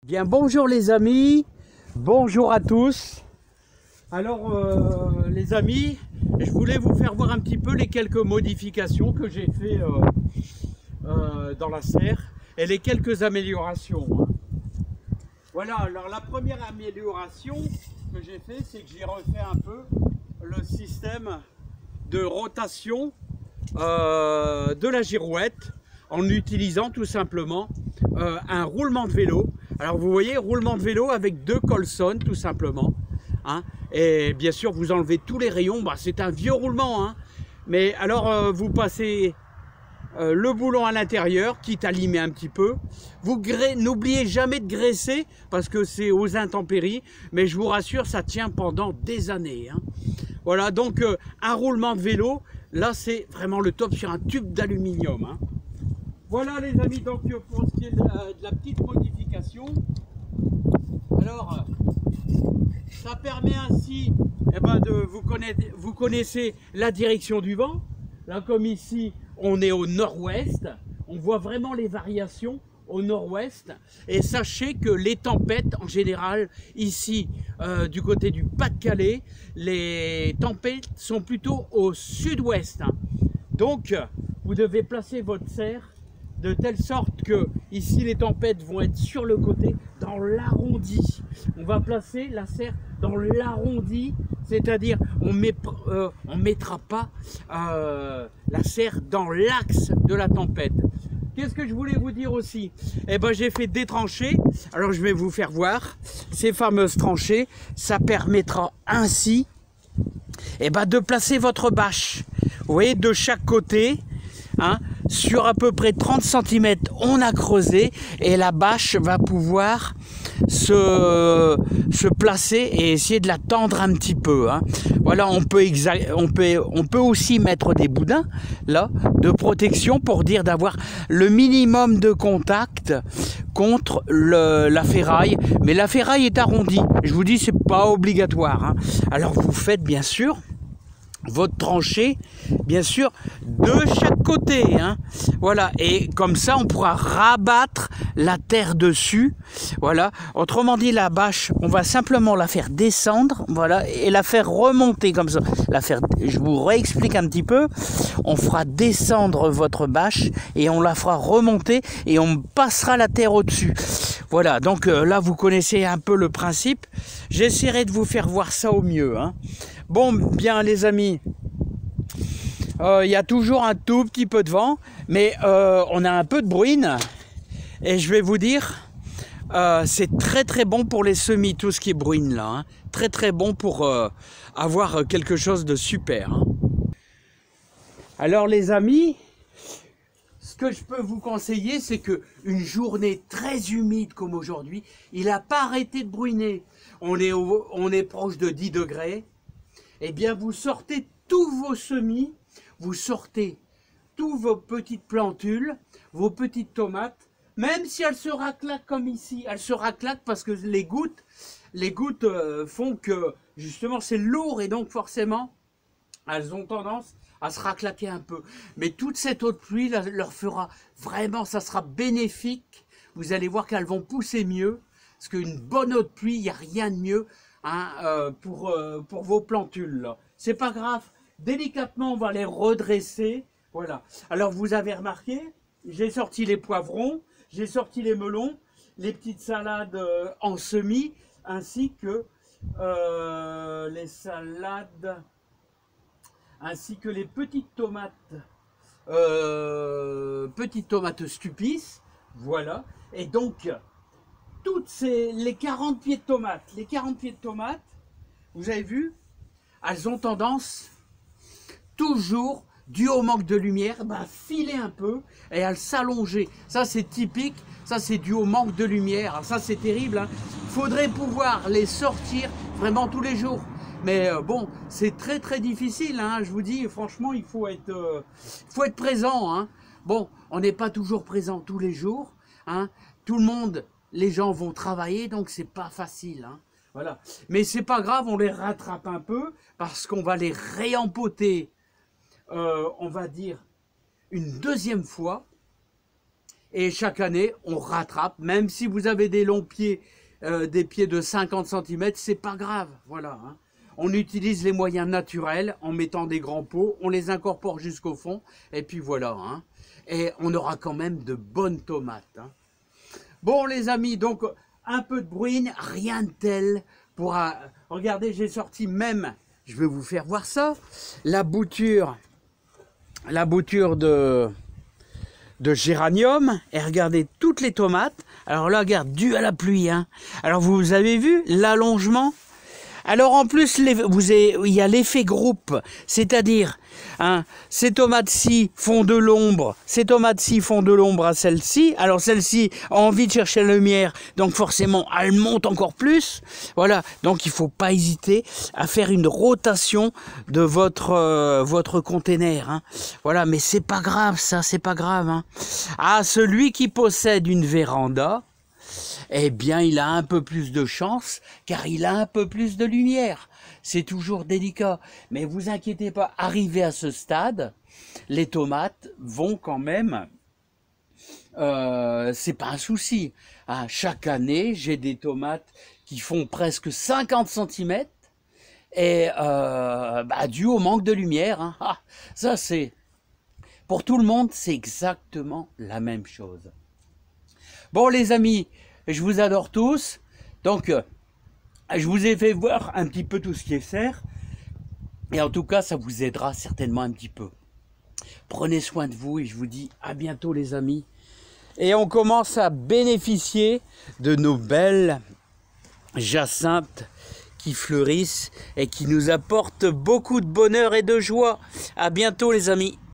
Bien, bonjour les amis, bonjour à tous. Alors les amis, je voulais vous faire voir un petit peu les quelques modifications que j'ai fait dans la serre et les quelques améliorations. Voilà, alors la première amélioration que j'ai fait, c'est que j'ai refait un peu le système de rotation de la girouette en utilisant tout simplement un roulement de vélo. Alors vous voyez, roulement de vélo avec 2 Colson tout simplement, hein. Et bien sûr vous enlevez tous les rayons, bah, c'est un vieux roulement, hein. Mais alors vous passez le boulon à l'intérieur, quitte à limer un petit peu. Vous n'oubliez jamais de graisser parce que c'est aux intempéries, mais je vous rassure, ça tient pendant des années, hein. Voilà, donc un roulement de vélo, là c'est vraiment le top sur un tube d'aluminium, hein. Voilà les amis, donc pour ce qui est de la petite modification, alors ça permet ainsi vous connaissez la direction du vent. Là comme ici on est au nord-ouest, on voit vraiment les variations au nord-ouest, et sachez que les tempêtes en général ici du côté du Pas-de-Calais, les tempêtes sont plutôt au sud-ouest, hein. Donc vous devez placer votre serre de telle sorte que ici les tempêtes vont être sur le côté dans l'arrondi. On va placer la serre dans l'arrondi, c'est-à-dire on mettra pas la serre dans l'axe de la tempête. Qu'est-ce que je voulais vous dire aussi? Eh ben j'ai fait des tranchées. Alors je vais vous faire voir ces fameuses tranchées. Ça permettra ainsi de placer votre bâche. Vous voyez, de chaque côté, hein, sur à peu près 30 cm, on a creusé et la bâche va pouvoir se placer et essayer de la tendre un petit peu, hein. Voilà, on peut aussi mettre des boudins là de protection pour dire d'avoir le minimum de contact contre la ferraille, mais la ferraille est arrondie. Je vous dis, c'est pas obligatoire, hein. Alors vous faites bien sûr votre tranchée, bien sûr, de chaque côté, hein. Voilà, et comme ça on pourra rabattre la terre dessus. Voilà, autrement dit, la bâche, on va simplement la faire descendre, voilà, et la faire remonter comme ça. Je vous réexplique un petit peu. On fera descendre votre bâche et on la fera remonter et on passera la terre au-dessus. Voilà, donc là vous connaissez un peu le principe. J'essaierai de vous faire voir ça au mieux, hein. Bon, bien les amis, il y a toujours un tout petit peu de vent, mais on a un peu de bruine. Et je vais vous dire, c'est très très bon pour les semis, tout ce qui est bruine là, hein. Très très bon pour avoir quelque chose de super, hein. Alors les amis, ce que je peux vous conseiller, c'est que une journée très humide comme aujourd'hui, il n'a pas arrêté de bruiner. On est proche de 10 degrés. Eh bien, vous sortez tous vos semis, vous sortez tous vos petites plantules, vos petites tomates, même si elles se raclaquent comme ici, elles se raclaquent parce que les gouttes font que justement c'est lourd et donc forcément elles ont tendance à se raclaquer un peu. Mais toute cette eau de pluie leur fera vraiment, ça sera bénéfique. Vous allez voir qu'elles vont pousser mieux, parce qu'une bonne eau de pluie, il n'y a rien de mieux, hein, pour vos plantules là. C'est pas grave, délicatement on va les redresser. Voilà. Alors vous avez remarqué, j'ai sorti les poivrons, j'ai sorti les melons, les petites salades en semis, ainsi que les salades, ainsi que les petites tomates Stupis. Voilà. Et donc les 40 pieds de tomates, vous avez vu, elles ont tendance toujours, dû au manque de lumière, filer un peu et elles s'allonger. Ça c'est typique, ça c'est dû au manque de lumière. Alors, ça c'est terrible, hein. Il faudrait pouvoir les sortir vraiment tous les jours. Mais bon, c'est très très difficile, hein. Je vous dis, franchement, il faut être présent, hein. Bon, on n'est pas toujours présent tous les jours, hein. Tout le monde, les gens vont travailler, donc c'est pas facile, hein. Voilà. Mais c'est pas grave, on les rattrape un peu parce qu'on va les réempoter, on va dire, une deuxième fois. Et chaque année, on rattrape, même si vous avez des longs pieds, des pieds de 50 cm, c'est pas grave, voilà. Hein. On utilise les moyens naturels en mettant des grands pots, on les incorpore jusqu'au fond, et puis voilà. Hein. Et on aura quand même de bonnes tomates. Hein. Bon les amis, donc un peu de bruine, rien de tel pour... regardez, j'ai sorti même, je vais vous faire voir ça, la bouture de géranium, et regardez toutes les tomates. Alors là, regarde, dû à la pluie. Hein. Alors vous avez vu l'allongement? Alors en plus, il y a l'effet groupe, c'est-à-dire, hein, ces tomates-ci font de l'ombre, ces tomates-ci font de l'ombre à celles-ci, alors celles-ci ont envie de chercher la lumière, donc forcément, elles montent encore plus. Voilà, donc il ne faut pas hésiter à faire une rotation de votre container. Hein. Voilà, mais c'est pas grave ça, c'est pas grave. Hein. Ah, celui qui possède une véranda, eh bien, il a un peu plus de chance, car il a un peu plus de lumière. C'est toujours délicat. Mais vous inquiétez pas, arrivé à ce stade, les tomates vont quand même... c'est pas un souci. Hein, chaque année, j'ai des tomates qui font presque 50 cm, et dû au manque de lumière. Hein. Ah, ça, c'est... Pour tout le monde, c'est exactement la même chose. Bon, les amis... Je vous adore tous, donc je vous ai fait voir un petit peu tout ce qui est serre, et en tout cas ça vous aidera certainement un petit peu. Prenez soin de vous et je vous dis à bientôt les amis. Et on commence à bénéficier de nos belles jacinthes qui fleurissent et qui nous apportent beaucoup de bonheur et de joie. À bientôt les amis.